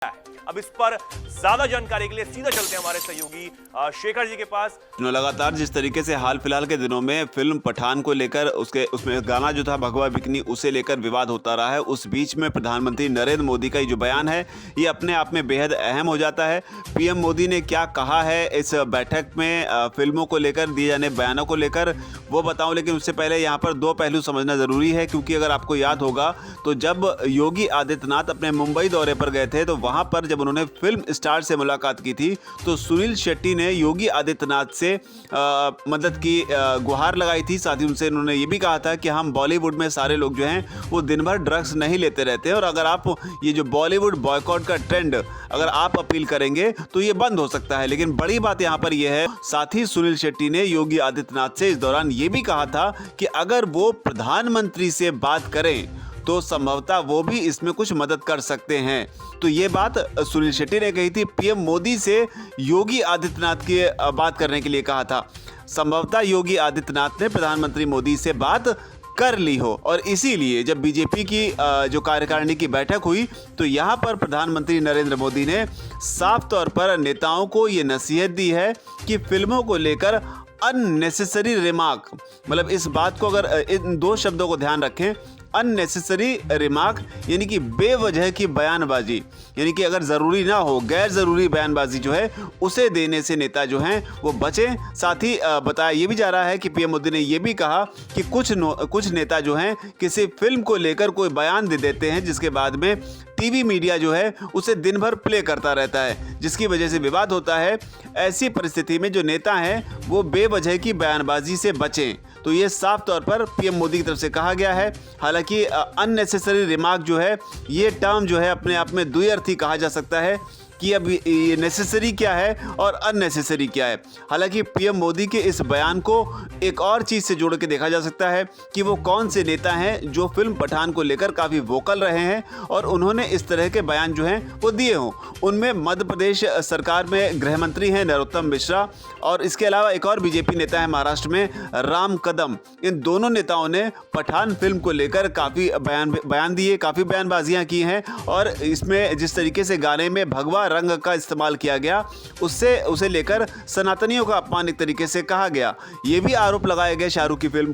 अब इस पर ज्यादा जानकारी के लिए सीधा चलते हैं हमारे सहयोगी शेखर जी के पास। लगातार जिस तरीके से हाल फिलहाल के दिनों में फिल्म पठान को लेकर उसमें गाना जो था भगवा बिकनी उसे लेकर विवाद होता रहा है, उस बीच में प्रधानमंत्री नरेंद्र मोदी का ये जो बयान है ये अपने आप में बेहद अहम हो जाता है। पीएम मोदी ने क्या कहा है इस बैठक में फिल्मों को लेकर दिए जाने बयानों को लेकर वो बताऊं, लेकिन उससे पहले यहाँ पर दो पहलू समझना ज़रूरी है, क्योंकि अगर आपको याद होगा तो जब योगी आदित्यनाथ अपने मुंबई दौरे पर गए थे तो वहाँ पर जब उन्होंने फिल्म स्टार से मुलाकात की थी तो सुनील शेट्टी ने योगी आदित्यनाथ से मदद की गुहार लगाई थी। साथ ही उनसे उन्होंने ये भी कहा था कि हम बॉलीवुड में सारे लोग जो हैं वो दिन भर ड्रग्स नहीं लेते रहते हैं और अगर आप ये जो बॉलीवुड बॉयकॉट का ट्रेंड अगर आप अपील करेंगे तो ये बंद हो सकता है। लेकिन बड़ी बात यहाँ पर यह है, साथ ही सुनील शेट्टी ने योगी आदित्यनाथ से इस दौरान ये भी कहा था कि अगर वो प्रधानमंत्री से बात करें तो संभवतः वो भी इसमें कुछ मदद कर सकते हैं। तो ये बात सुनील शेट्टी ने कही थी। पीएम मोदी से योगी आदित्यनाथ की बात करने के लिए कहा था। संभवतः योगी आदित्यनाथ ने प्रधानमंत्री मोदी से बात कर ली हो और इसीलिए जब बीजेपी की जो कार्यकारिणी की बैठक हुई तो यहाँ पर प्रधानमंत्री नरेंद्र मोदी ने साफ तौर पर नेताओं को ये नसीहत दी है कि फिल्मों को लेकर अननेसेसरी रिमार्क, मतलब इस बात को अगर इन दो शब्दों को ध्यान रखें, अननेसेसरी रिमार्क यानी कि बेवजह की बयानबाजी, यानी कि अगर ज़रूरी ना हो गैर ज़रूरी बयानबाजी जो है उसे देने से नेता जो हैं वो बचें। साथ ही बताया ये भी जा रहा है कि पीएम मोदी ने ये भी कहा कि कुछ नेता जो हैं किसी फिल्म को लेकर कोई बयान दे देते हैं जिसके बाद में टीवी मीडिया जो है उसे दिन भर प्ले करता रहता है, जिसकी वजह से विवाद होता है। ऐसी परिस्थिति में जो नेता हैं वो बेवजह की बयानबाजी से बचें। तो ये साफ तौर पर पीएम मोदी की तरफ से कहा गया है। हालांकि अननेसेसरी रिमार्क जो है ये टर्म जो है अपने आप में द्विअर्थी कहा जा सकता है कि अब ये नेसेसरी क्या है और अननेसेसरी क्या है। हालांकि पीएम मोदी के इस बयान को एक और चीज़ से जोड़ के देखा जा सकता है कि वो कौन से नेता हैं जो फिल्म पठान को लेकर काफ़ी वोकल रहे हैं और उन्होंने इस तरह के बयान जो हैं वो दिए हों। उनमें मध्य प्रदेश सरकार में गृह मंत्री हैं नरोत्तम मिश्रा और इसके अलावा एक और बीजेपी नेता है महाराष्ट्र में राम कदम। इन दोनों नेताओं ने पठान फिल्म को लेकर काफ़ी बयान दिए, काफ़ी बयानबाजियाँ की हैं और इसमें जिस तरीके से गाने में भगवा रंग का इस्तेमाल किया गया उसे लेकर सनातनियों का अपमान एक तरीके से कहा गया। ये भी आरोप लगाया गया शाहरुख की फिल्म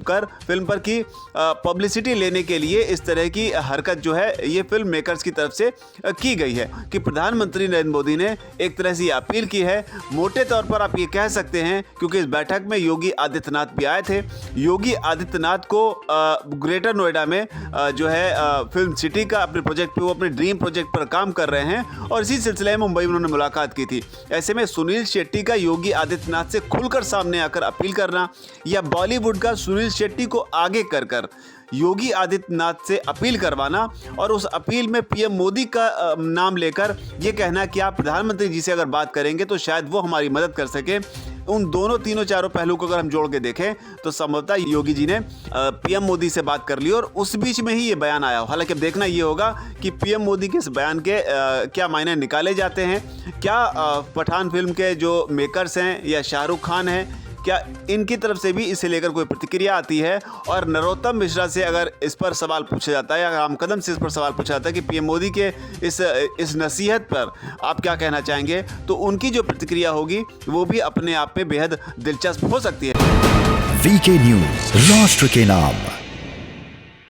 पर कि पब्लिसिटी लेने के लिए इस तरह की हरकत जो है ये फिल्म मेकर्स की तरफ से की गई है कि प्रधानमंत्री नरेंद्र मोदी ने एक तरह से अपील की है। मोटे तौर पर आप ये कह सकते हैं क्योंकि इस बैठक में योगी आदित्यनाथ भी आए थे। योगी आदित्यनाथ को ग्रेटर नोएडा में जो है फिल्म सिटी का अपने प्रोजेक्ट पे वो अपने ड्रीम प्रोजेक्ट पर काम कर रहे हैं और इसी सिलसिले में मुंबई में उन्होंने मुलाकात की थी। ऐसे में सुनील शेट्टी का योगी आदित्यनाथ से खुलकर सामने आकर अपील करना या बॉलीवुड का सुनील शेट्टी को आगे कर योगी आदित्यनाथ से अपील करवाना और उस अपील में पीएम मोदी का नाम लेकर ये कहना कि आप प्रधानमंत्री जी से अगर बात करेंगे तो शायद वो हमारी मदद कर सके। उन दोनों तीनों चारों पहलू को अगर हम जोड़ के देखें तो संभवतः योगी जी ने पीएम मोदी से बात कर ली और उस बीच में ही ये बयान आया। हालांकि अब देखना ये होगा कि पीएम मोदी के इस बयान के क्या मायने निकाले जाते हैं। क्या पठान फिल्म के जो मेकर्स हैं या शाहरुख खान हैं, क्या इनकी तरफ से भी इसे लेकर कोई प्रतिक्रिया आती है? और नरोत्तम मिश्रा से अगर इस पर सवाल पूछा जाता है या राम कदम से इस पर सवाल पूछा जाता है कि पीएम मोदी के इस नसीहत पर आप क्या कहना चाहेंगे, तो उनकी जो प्रतिक्रिया होगी वो भी अपने आप में बेहद दिलचस्प हो सकती है। वीके न्यूज़, राष्ट्र के नाम।